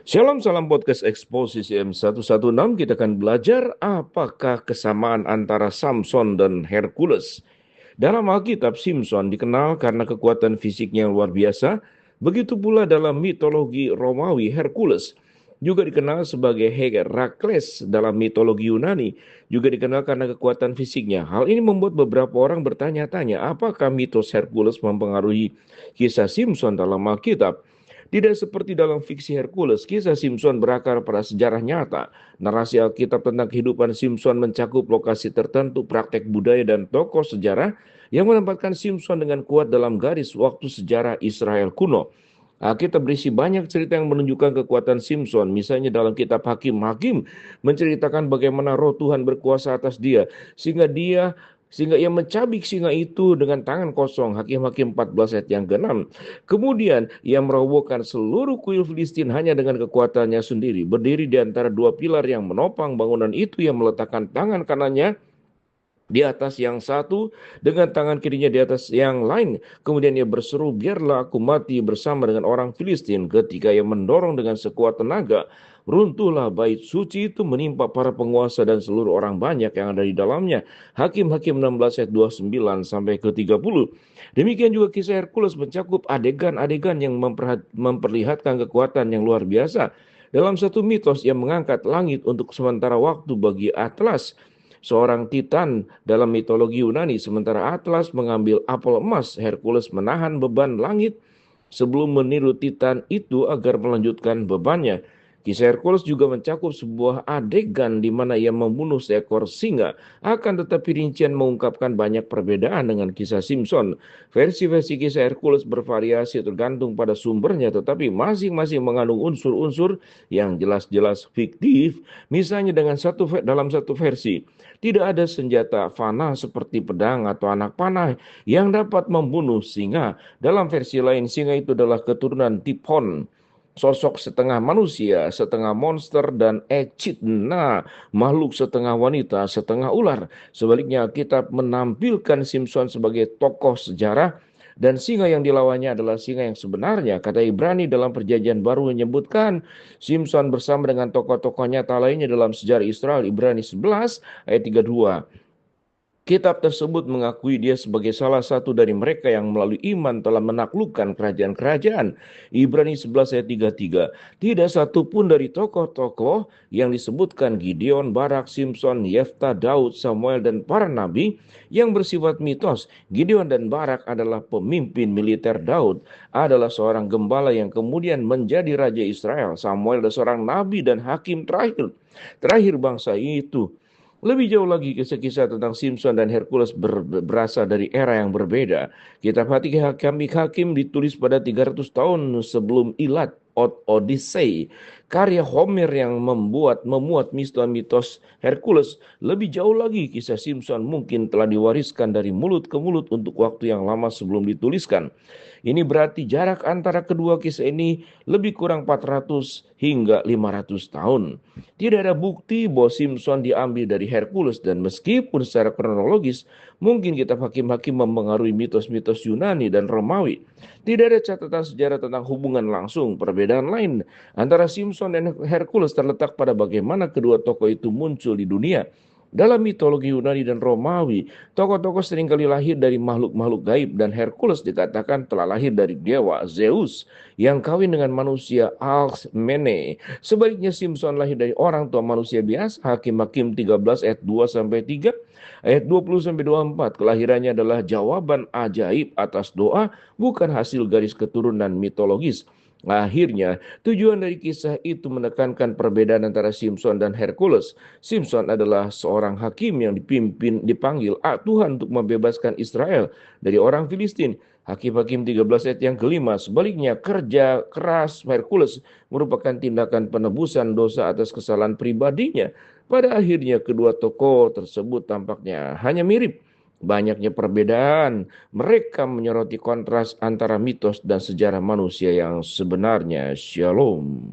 Shalom, salam podcast Eksposisi M116. Kita akan belajar apakah kesamaan antara Samson dan Hercules. Dalam Alkitab, Samson dikenal karena kekuatan fisiknya yang luar biasa. Begitu pula dalam mitologi Romawi, Hercules juga dikenal sebagai Herakles dalam mitologi Yunani. Juga dikenal karena kekuatan fisiknya. Hal ini membuat beberapa orang bertanya-tanya, apakah mitos Hercules mempengaruhi kisah Samson dalam Alkitab? Tidak seperti dalam fiksi Hercules, kisah Simpson berakar pada sejarah nyata. Narasi Alkitab tentang kehidupan Simpson mencakup lokasi tertentu, praktek budaya, dan tokoh sejarah yang menempatkan Simpson dengan kuat dalam garis waktu sejarah Israel kuno. Alkitab berisi banyak cerita yang menunjukkan kekuatan Simpson. Misalnya dalam kitab Hakim-Hakim menceritakan bagaimana roh Tuhan berkuasa atas dia. Sehingga ia mencabik singa itu dengan tangan kosong. Hakim-Hakim 14 ayat yang ke-6. Kemudian ia merobohkan seluruh kuil Filistin hanya dengan kekuatannya sendiri. Berdiri di antara dua pilar yang menopang bangunan itu, yang meletakkan tangan kanannya di atas yang satu, dengan tangan kirinya di atas yang lain. Kemudian ia berseru, biarlah aku mati bersama dengan orang Filistin. Ketika ia mendorong dengan sekuat tenaga, runtuhlah bait suci itu, menimpa para penguasa dan seluruh orang banyak yang ada di dalamnya. Hakim-Hakim 16 ayat 29 sampai ke 30. Demikian juga kisah Hercules mencakup adegan-adegan yang memperlihatkan kekuatan yang luar biasa. Dalam satu mitos, ia mengangkat langit untuk sementara waktu bagi Atlas, seorang titan dalam mitologi Yunani. Sementara Atlas mengambil apel emas, Hercules menahan beban langit sebelum meniru titan itu agar melanjutkan bebannya. Kisah Hercules juga mencakup sebuah adegan di mana ia membunuh seekor singa. Akan tetapi rincian mengungkapkan banyak perbedaan dengan kisah Simpson. Versi-versi kisah Hercules bervariasi tergantung pada sumbernya, tetapi masing-masing mengandung unsur-unsur yang jelas-jelas fiktif. Misalnya dalam satu versi, tidak ada senjata panah seperti pedang atau anak panah yang dapat membunuh singa. Dalam versi lain, singa itu adalah keturunan Tipon, sosok setengah manusia, setengah monster, dan Echidna, makhluk setengah wanita, setengah ular. Sebaliknya, Alkitab menampilkan Simpson sebagai tokoh sejarah, dan singa yang dilawannya adalah singa yang sebenarnya. Kata Ibrani dalam Perjanjian Baru menyebutkan Simpson bersama dengan tokoh-tokoh nyata lainnya dalam sejarah Israel. Ibrani 11 ayat 32. Kitab tersebut mengakui dia sebagai salah satu dari mereka yang melalui iman telah menaklukkan kerajaan-kerajaan. Ibrani 11 ayat 33. Tidak satu pun dari tokoh-tokoh yang disebutkan, Gideon, Barak, Simpson, Yefta, Daud, Samuel, dan para nabi, yang bersifat mitos. Gideon dan Barak adalah pemimpin militer. Daud adalah seorang gembala yang kemudian menjadi raja Israel. Samuel adalah seorang nabi dan hakim terakhir bangsa itu. Lebih jauh lagi, kisah-kisah tentang Simpson dan Hercules berasal dari era yang berbeda. Kitab Hakim ditulis pada 300 tahun sebelum Ilat, Odyssey, karya Homer yang memuat mitos Hercules. Lebih jauh lagi, kisah Simpson mungkin telah diwariskan dari mulut ke mulut untuk waktu yang lama sebelum dituliskan. Ini berarti jarak antara kedua kisah ini lebih kurang 400 hingga 500 tahun. Tidak ada bukti bahwa Simpson diambil dari Hercules, dan meskipun secara kronologis mungkin kitab Hakim-Hakim mempengaruhi mitos-mitos Yunani dan Romawi, tidak ada catatan sejarah tentang hubungan langsung. Perbedaan lain antara Simpson dan Hercules terletak pada bagaimana kedua tokoh itu muncul di dunia. Dalam mitologi Yunani dan Romawi, tokoh-tokoh seringkali lahir dari makhluk-makhluk gaib, dan Hercules dikatakan telah lahir dari dewa Zeus yang kawin dengan manusia Alcmene. Sebaliknya, Simpson lahir dari orang tua manusia biasa. Hakim-Hakim 13 ayat 2 sampai 3, ayat 20 sampai 24. Kelahirannya adalah jawaban ajaib atas doa, bukan hasil garis keturunan mitologis. Akhirnya, tujuan dari kisah itu menekankan perbedaan antara Simpson dan Hercules. Simpson adalah seorang hakim yang dipanggil Tuhan untuk membebaskan Israel dari orang Filistin. Hakim-Hakim 13 ayat yang kelima. Sebaliknya, kerja keras Hercules merupakan tindakan penebusan dosa atas kesalahan pribadinya. Pada akhirnya, kedua tokoh tersebut tampaknya hanya mirip. Banyaknya perbedaan, mereka menyoroti kontras antara mitos dan sejarah manusia yang sebenarnya. Shalom.